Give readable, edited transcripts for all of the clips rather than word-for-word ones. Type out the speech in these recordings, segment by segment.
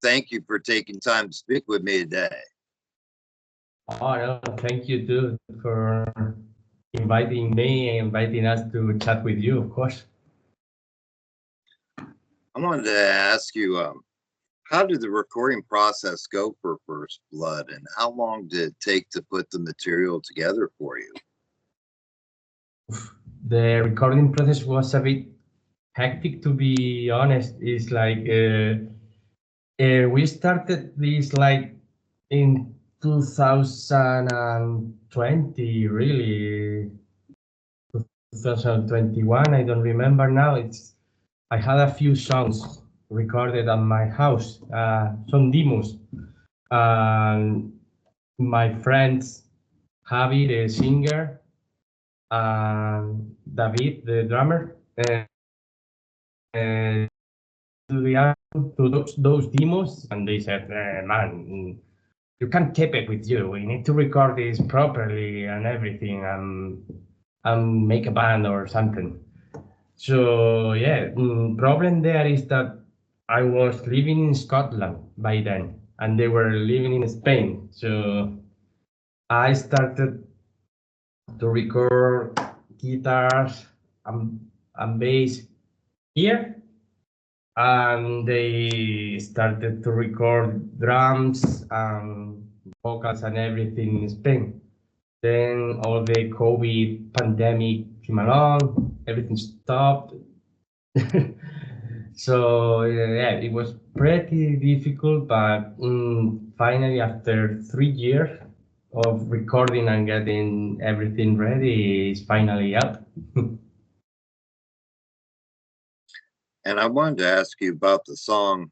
thank you for taking time to speak with me today. Oh, no, thank you too for inviting me and inviting us to chat with you, of course. I wanted to ask you, how did the recording process go for First Blood, and how long did it take to put the material together for you? The recording process was a bit hectic, to be honest. It's like we started this like in 2020, really. 2021, I don't remember now. I had a few songs recorded at my house, some demos. My friends, Javi, the singer, and David, the drummer, to those demos, and they said, "Man, you can't keep it with you. We need to record this properly and everything, and make a band or something." So yeah, problem there is that I was living in Scotland by then, and they were living in Spain. So I started to record guitars and bass here, and they started to record drums and vocals and everything in Spain. Then all the COVID pandemic came along, everything stopped. So yeah, it was pretty difficult, but finally, after 3 years of recording and getting everything ready, it's finally up. And I wanted to ask you about the song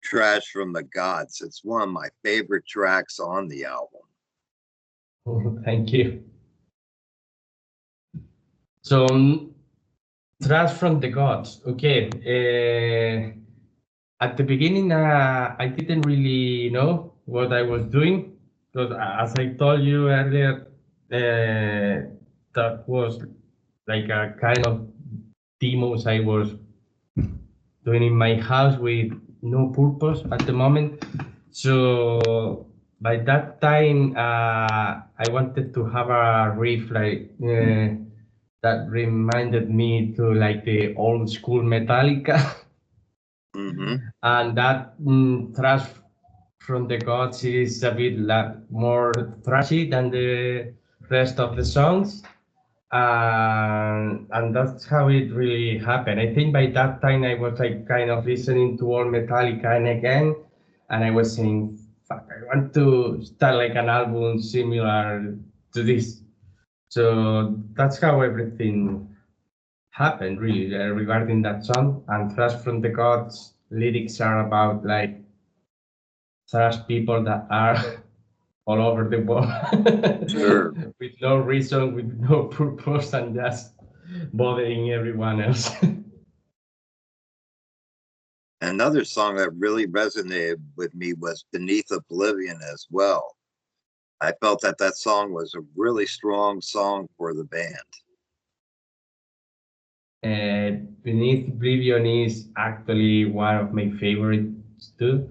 Trash from the Gods. It's one of my favorite tracks on the album. Thank you. So, Trash from the Gods. Okay. At the beginning, I didn't really know what I was doing, because as I told you earlier, that was like a kind of demos I was doing in my house with no purpose at the moment. So by that time, I wanted to have a riff like that reminded me to like the old school Metallica. Mm-hmm. And that Trash from the Gods is a bit more thrashy than the rest of the songs. And that's how it really happened. I think by that time I was like kind of listening to all Metallica and again, and I was saying, "Fuck, I want to start like an album similar to this." So that's how everything happened, really, regarding that song. And Thrash from the Gods lyrics are about like thrash people that are all over the world. Sure. With no reason, with no purpose, and just bothering everyone else. Another song that really resonated with me was Beneath Oblivion as well. I felt that that song was a really strong song for the band. Beneath Oblivion is actually one of my favorites too.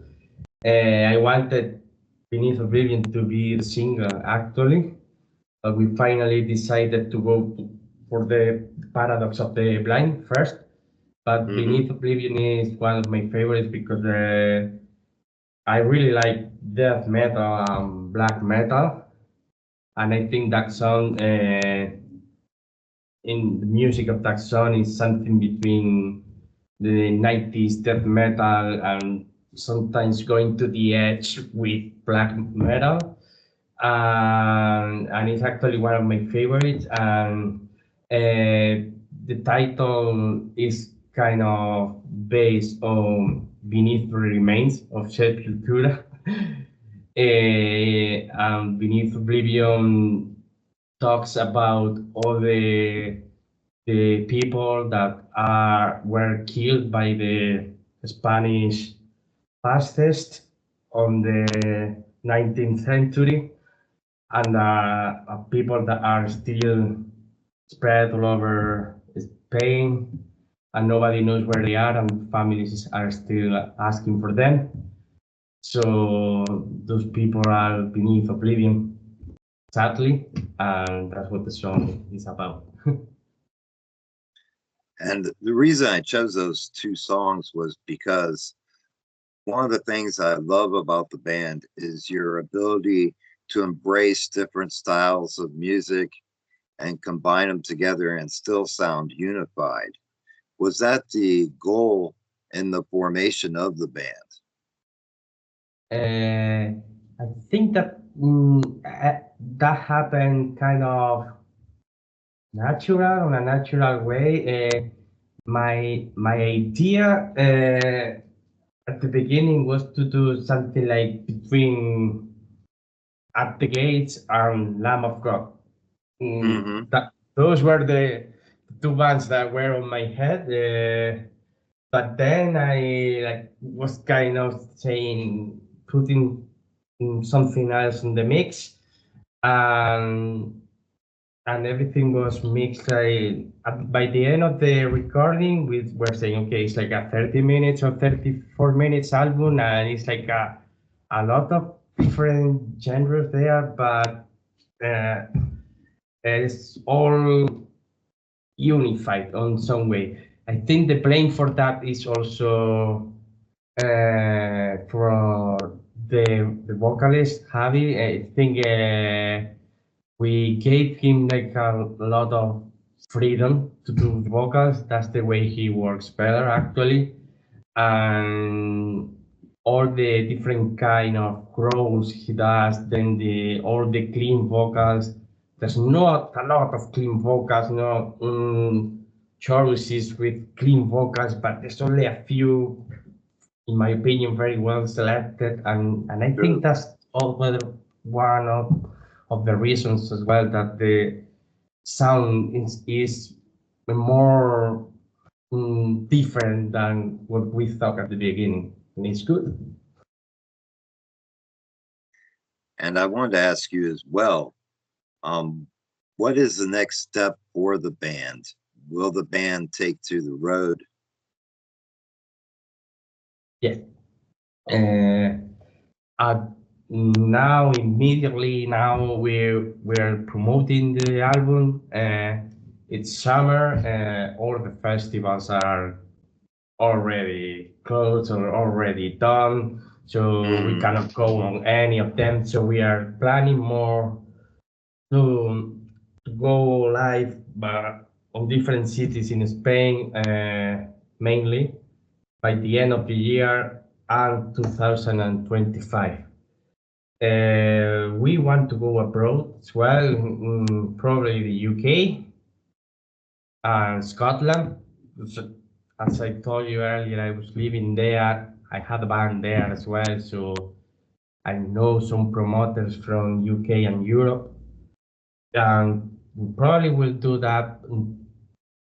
I wanted Beneath Oblivion to be the single actually, but we finally decided to go for the Paradox of the Blind first. But Beneath Oblivion is one of my favorites because I really like death metal and black metal, and I think that song in the music of that song is something between the 90s death metal and sometimes going to the edge with black metal. And it's actually one of my favorites. And the title is kind of based on Beneath the Remains of Sepultura. Beneath Oblivion talks about all the people that were killed by the Spanish fascists on the 19th century, and people that are still spread all over Spain and nobody knows where they are, and families are still asking for them. So those people are beneath oblivion, sadly, and that's what the song is about. And the reason I chose those two songs was because one of the things I love about the band is your ability to embrace different styles of music and combine them together and still sound unified. Was that the goal in the formation of the band? I think that that happened kind of natural, in a natural way. My idea at the beginning was to do something like between At the Gates and Lamb of God. Mm-hmm. Those were the two bands that were on my head. But then I was kind of saying putting something else in the mix, and everything was mixed. By the end of the recording, we were saying, okay, it's like a 30 minutes or 34 minutes album, and it's like a lot of different genres there, but uh, it's all unified on some way. I think the blame for that is also for the vocalist Javi. I think we gave him like a lot of freedom to do vocals. That's the way he works better actually, and all the different kind of growls he does. Then the all the clean vocals. There's not a lot of clean vocals, no choruses with clean vocals, but there's only a few, in my opinion, very well selected, and I think that's also one of the reasons as well that the sound is more different than what we thought at the beginning, and it's good. And I wanted to ask you as well, um, what is the next step for the band? Will the band take to the road? Yeah. Uh, Now immediately now we're promoting the album. It's summer. All the festivals are already closed or already done, so we cannot go on any of them. So we are planning more to go live, but on different cities in Spain, mainly by the end of the year and 2025. We want to go abroad as well, probably the UK and Scotland. So, as I told you earlier, I was living there. I had a band there as well, so I know some promoters from UK and Europe, and we probably will do that in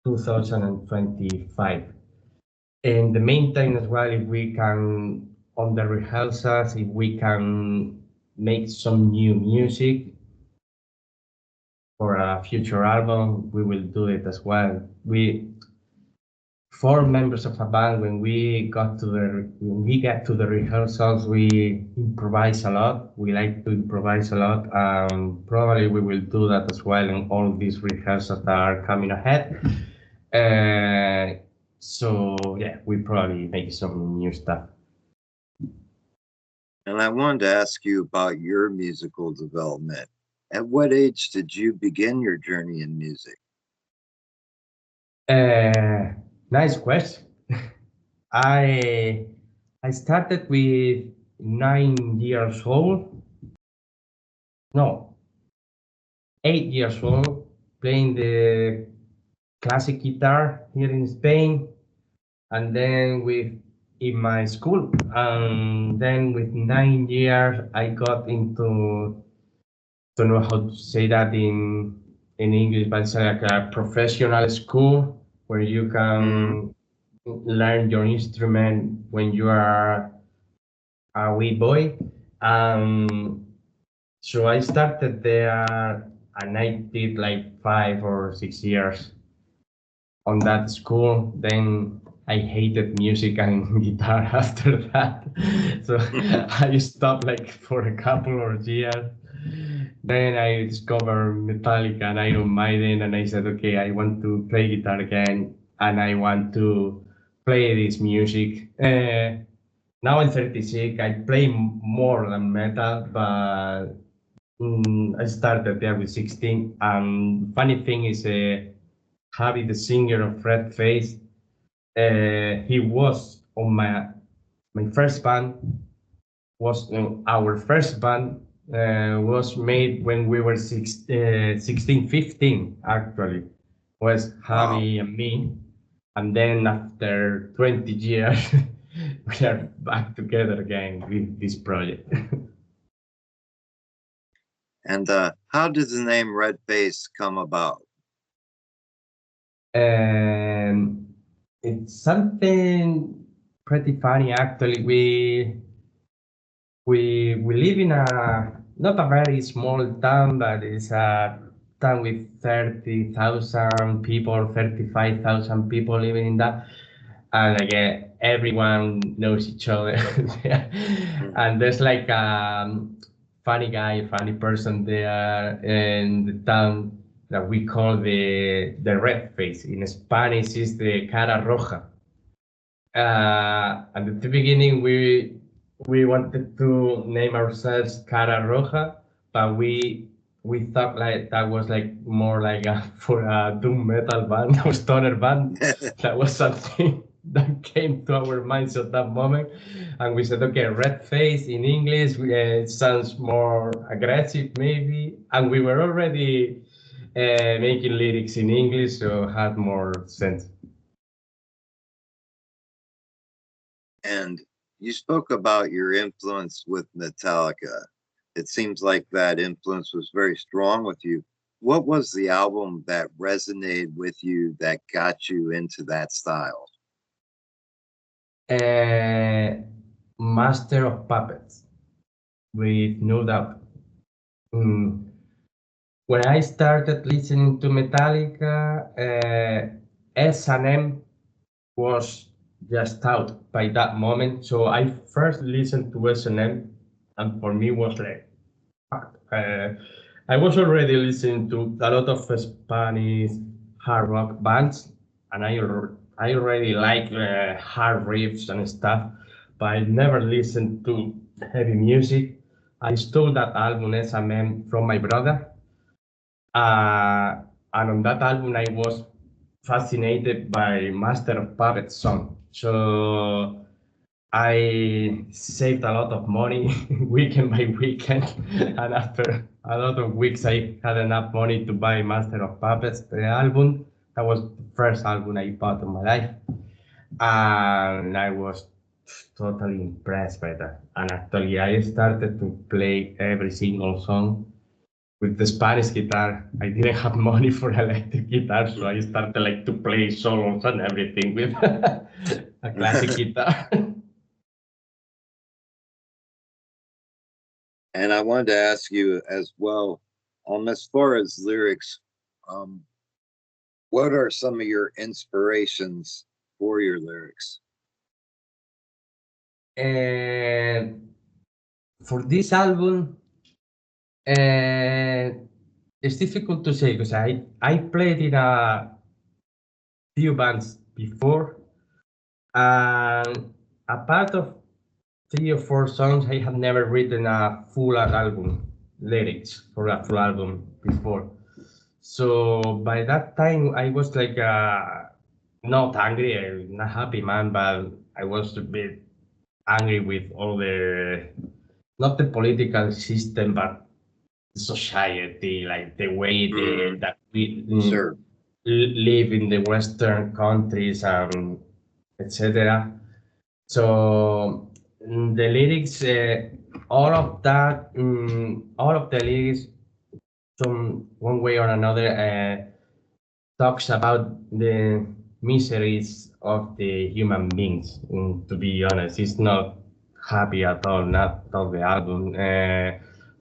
2025. In the meantime, as well, if we can, on the rehearsals, if we can make some new music for a future album, we will do it as well. We four members of a band, when we get to the rehearsals, we improvise a lot. We like to improvise a lot. Probably we will do that as well in all these rehearsals that are coming ahead. So yeah, we probably make some new stuff. And I wanted to ask you about your musical development. At what age did you begin your journey in music? Nice question. I I started with 9 years old. No, 8 years old, playing the classic guitar here in Spain, and then with in my school, and then with 9 years I got into, don't know how to say that in English, but it's like a professional school where you can learn your instrument when you are a wee boy. So I started there and I did like 5 or 6 years. on that school. Then I hated music and guitar after that. So I stopped like for a couple of years. Then I discovered Metallica and Iron Maiden, and I said, okay, I want to play guitar again, and I want to play this music. Now I'm 36. I play more than metal, but I started there with 16. And funny thing is, Javi, the singer of RedFace, he was on my first band. Was our first band was made when we were 16, 15 actually. Was Wow. Javi and me, and then after 20 years, we are back together again with this project. And how did the name Red Face come about? And it's something pretty funny actually. We live in a not a very small town, but it's a town with 30,000 people, 35,000 people living in that, and again everyone knows each other. Mm. And there's like a funny guy, funny person there in the town that we call the red face. In Spanish is the cara roja. At the beginning, we wanted to name ourselves Cara Roja, but we thought like that was like more like a, for a doom metal band or stoner band. That was something that came to our minds at that moment, and we said, okay, red face in English it sounds more aggressive maybe, and we were already making lyrics in English, so had more sense. And you spoke about your influence with Metallica. It seems like that influence was very strong with you. What was the album that resonated with you that got you into that style? Uh, Master of Puppets, with no doubt. Mm. When I started listening to Metallica, S&M was just out by that moment. So I first listened to S&M, and for me was like, fuck. I was already listening to a lot of Spanish hard rock bands, and I already like hard riffs and stuff, but I never listened to heavy music. I stole that album S&M from my brother, and on that album, I was fascinated by Master of Puppets song. So I saved a lot of money weekend by weekend, and after a lot of weeks, I had enough money to buy Master of Puppets, the album. That was the first album I bought in my life, and I was totally impressed by that. And actually, I started to play every single song with the Spanish guitar. I didn't have money for electric guitar, so I started like to play solos and everything with a classic guitar. And I wanted to ask you as well, as far as lyrics, um, what are some of your inspirations for your lyrics? And for this album, uh, it's difficult to say because I played in a few bands before, and a part of 3 or 4 songs, I have never written a full album lyrics for a full album before. So by that time, I was like not angry, not happy, man, but I was a bit angry with all the not the political system, but society, like the way Mm, that we sure. live in the Western countries and etc. So the lyrics, all of the lyrics, some one way or another, talks about the miseries of the human beings. To be honest, it's not happy at all. Not all the album.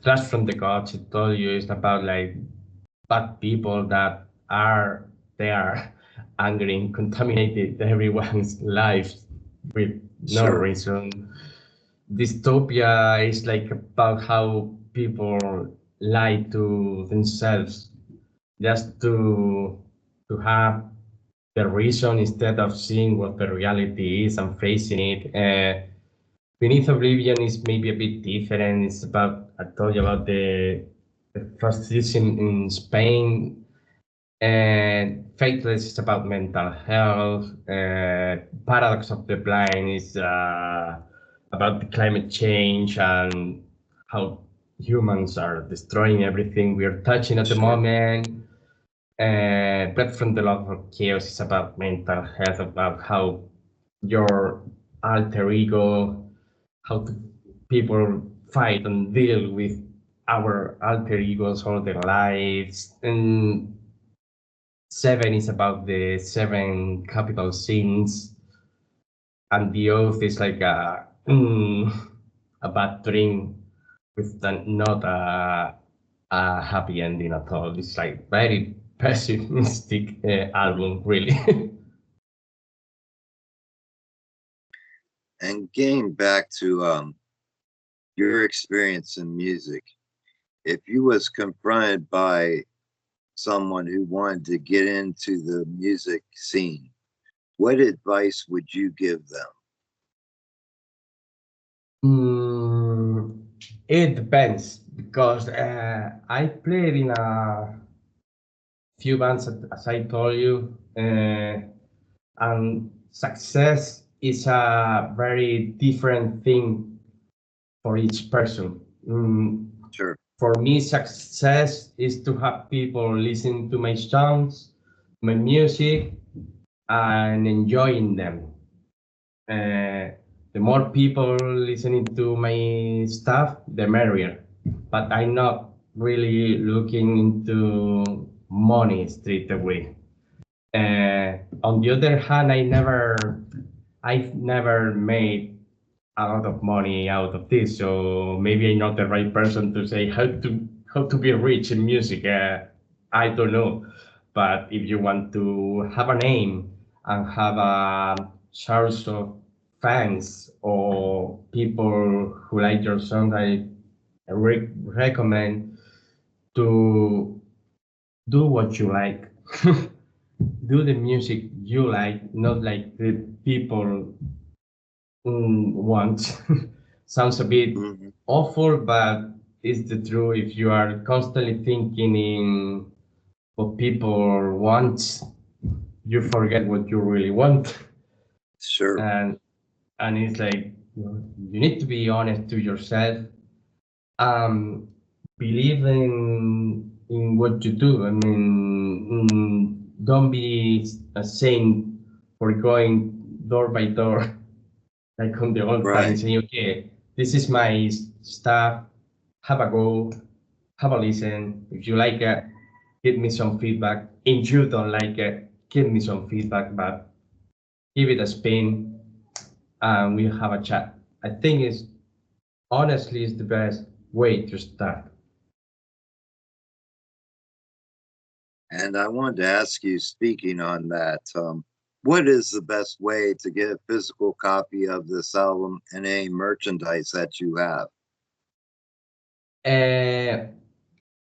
Flash from the Gods, it told you it's about like bad people that are there angry and contaminated everyone's lives with no Sure. reason. Dystopia is like about how people lie to themselves just to have the reason instead of seeing what the reality is and facing it. Beneath Oblivion is maybe a bit different. It's about, I told you about the first season in Spain, and Faithless is about mental health. Paradox of the Blind is about the climate change and how humans are destroying everything we are touching at the Sure. moment. Blood from the Love of Chaos is about mental health, about how your alter ego, how to, people fight and deal with our alter egos all their lives. And Seven is about the seven capital sins, and the Oath is like a bad dream with not a happy ending at all. It's like very pessimistic album, really. And getting back to your experience in music, if you was confronted by someone who wanted to get into the music scene, what advice would you give them? It depends because I played in a few bands, as I told you, and success is a very different thing for each person. Sure. For me, success is to have people listening to my songs, my music, and enjoying them. The more people listening to my stuff, the merrier. But I'm not really looking into money straight away. On the other hand, I've never made a lot of money out of this, so maybe I'm not the right person to say how to be rich in music. I don't know, but if you want to have a name and have a source of fans or people who like your song, I recommend to do what you like. Do the music you like, not like the people want. Sounds a bit Mm-hmm. awful, but it's the truth. If you are constantly thinking in what people want, you forget what you really want. Sure. And it's like you need to be honest to yourself. Um, Believe in what you do. I mean, don't be a saint for going door by door like on the old Right. times, saying, okay, this is my stuff, have a go, have a listen. If you like it, give me some feedback. If you don't like it, give me some feedback, but give it a spin and we'll have a chat. I think it's honestly is the best way to start. And I wanted to ask you, speaking on that, what is the best way to get a physical copy of this album and any merchandise that you have? Uh,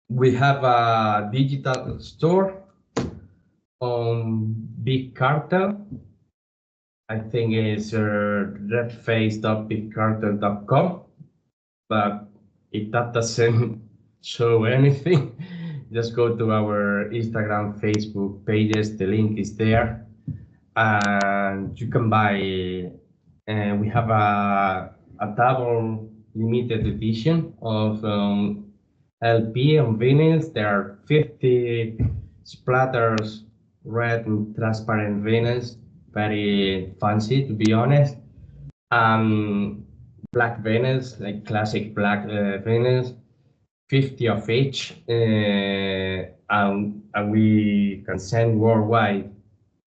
we have a digital store on Big Cartel. I think it's redface.bigcartel.com, but if that doesn't show anything, just go to our Instagram, Facebook pages. The link is there, and you can buy. And we have a double limited edition of LP on vinyls. There are 50 splatters, red and transparent vinyls. Very fancy, to be honest. Um, Black vinyls, like classic black vinyls, 50 of each, and we can send worldwide.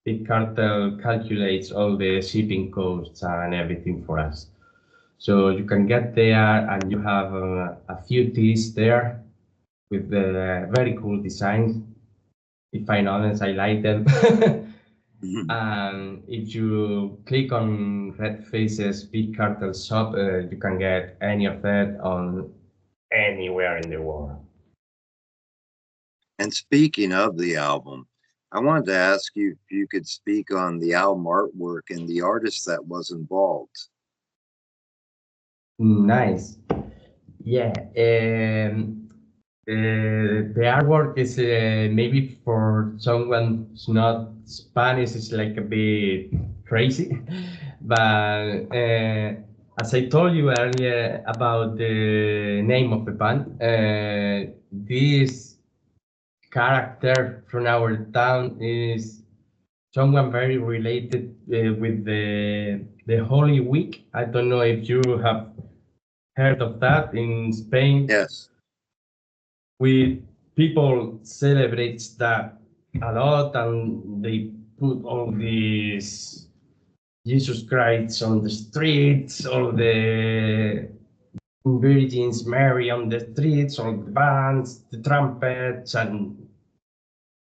Big Cartel calculates all the shipping costs and everything for us. So you can get there and you have a few tees there with very cool designs. If I'm honest, I like them. And if you click on RedFace's Big Cartel shop, you can get any of that on anywhere in the world. And speaking of the album, I wanted to ask you if you could speak on the album artwork and the artist that was involved. Nice. Yeah. The artwork is maybe for someone who's not Spanish, it's like a bit crazy. But as I told you earlier about the name of the band, this character from our town is someone very related with the Holy Week. I don't know if you have heard of that in Spain. Yes. We people celebrates that a lot, and they put all these Jesus Christ on the streets, all the Virgins Mary on the streets, all the bands, the trumpets, and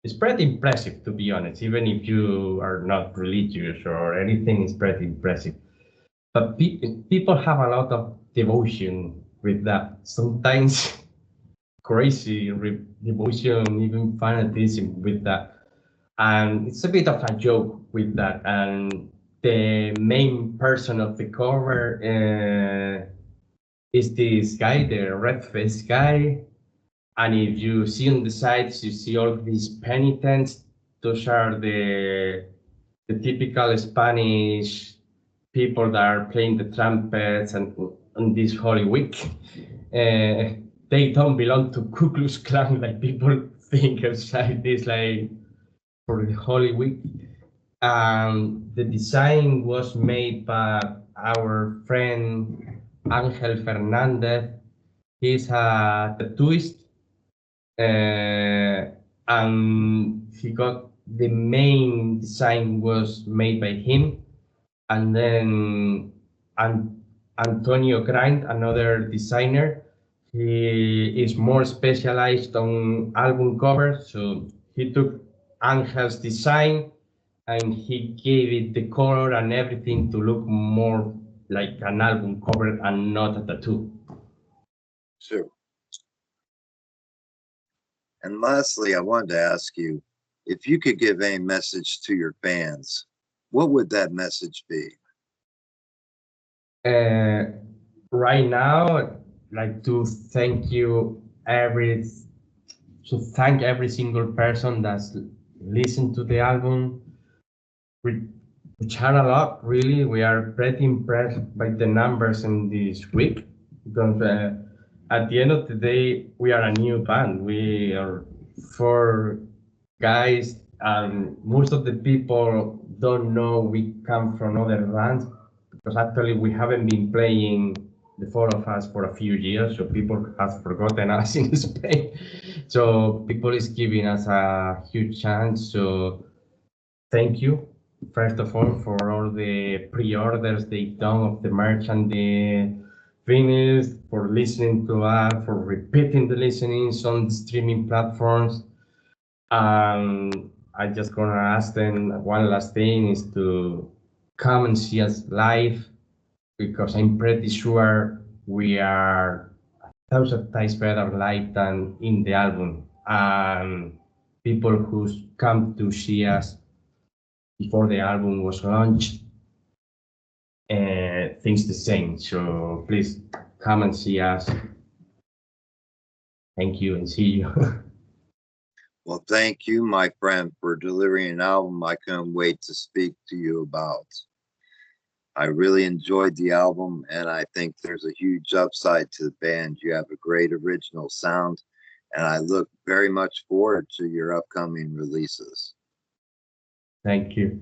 it's pretty impressive, to be honest. Even if you are not religious or anything, it's pretty impressive. But people have a lot of devotion with that. Sometimes crazy devotion, even fanatism with that. And it's a bit of a joke with that. And the main person of the cover is this guy, the RedFace guy. And if you see on the sides, you see all these penitents. Those are the typical Spanish people that are playing the trumpets and on this Holy Week. They don't belong to Ku Klux Klan like people think outside this, like for the Holy Week. The design was made by our friend Angel Fernandez. He's a tattooist, and he got the main design was made by him, and then Antonio Grind, another designer, he is more specialized on album covers, so he took Angel's design and he gave it the color and everything to look more like an album cover and not a tattoo. Sure. And lastly, I wanted to ask you if you could give a message to your fans, what would that message be? Right now, like to thank you every to thank every single person that's listened to the album, which are a lot, really. We are pretty impressed by the numbers in this week because at the end of the day, we are a new band. We are four guys, and most of the people don't know we come from other bands because actually we haven't been playing the four of us for a few years, so people have forgotten us in Spain. So people is giving us a huge chance. So thank you, first of all, for all the pre-orders they've done of the merch and the vinyls, for listening to us, for repeating the listenings on the streaming platforms. I just gonna ask them one last thing is to come and see us live because I'm pretty sure we are 1,000 times better live than in the album. And people who come to see us before the album was launched thinks the same. So please come and see us. Thank you and see you. Well, thank you, my friend, for delivering an album I couldn't wait to speak to you about. I really enjoyed the album, and I think there's a huge upside to the band. You have a great original sound, and I look very much forward to your upcoming releases. Thank you.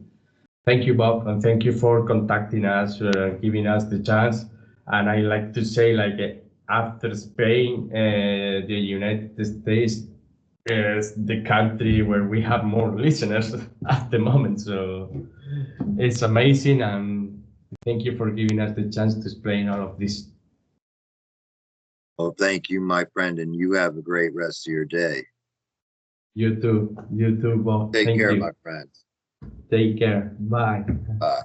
Thank you, Bob, and thank you for contacting us, giving us the chance. And I like to say, like, after Spain, the United States is the country where we have more listeners at the moment. So it's amazing, and thank you for giving us the chance to explain all of this. Well, thank you, my friend, and you have a great rest of your day. You too, Bob. Take Thank care, you. my friend. Take care. Bye. Bye.